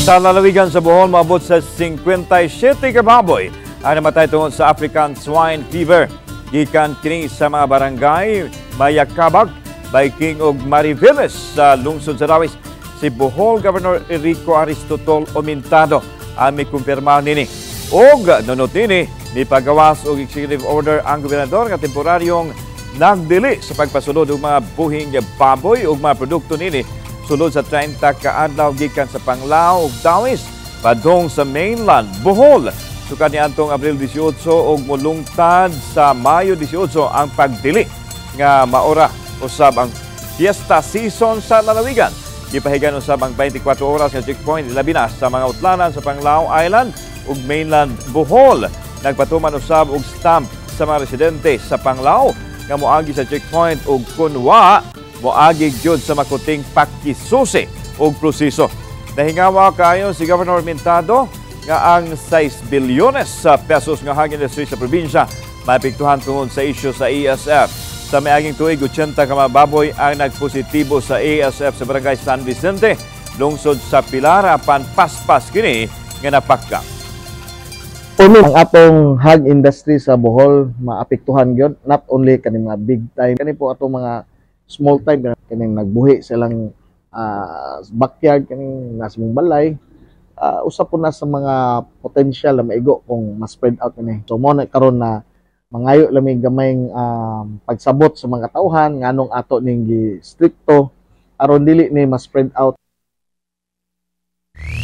Sa lalawigan sa Bohol, maabot sa 57 ka baboy ang namatay tungod sa African swine fever. Gikan kini sa mga barangay Mayakabag, Baiking ug Mariveles sa lungsod sa Dawis. Si Bohol Governor Enrico Aristotol Omintado ang may kumpirma nini. Og nunot nini, nipagawas og executive order ang gobernador nga temporaryong nagdili sa pagpasulod og mga buhing baboy ug mga produkto nini sulod sa 30 ka adlaw gikan sa Panglao ug Dawis padung sa mainland Bohol. Sukad niadtong Abril 18 ug molungtad sa Mayo 18 ang pagdili nga maora usab ang fiesta season sa lalawigan. Gipahigan usab ang 24 oras nga checkpoint labi na sa mga utlanan sa Panglao Island ug mainland Bohol. Nagpatuman usab og stamp sa mga residente sa Panglao nga moagi sa checkpoint ug kunwa moagi gyud sa makuting pakisusi ug proseso. Nahingawa kayo si Governor Mintado nga ang 6 bilyones sa pesos nga hangin industry sa probinsya maapektuhan tungod sa isyu sa ASF. Sa miaging tuig, 80 ka mga baboy ang nagpositibo sa ASF sa barangay San Vicente, lungsod sa Pilar, apan paspas kini nga napakka. Ang atong hog industry sa Bohol maapektuhan gyud, not only kani mga big time, kani po atong mga small time kani nagbuhi silang backyard kani nasa mong balay. Usa po na sa mga potential na maigo kung ma-spread out ni. So mo na karon na mangayo lamig gamayng pagsabot sa mga tauhan nganong ato ning gi stricto aron dili ni ma-spread out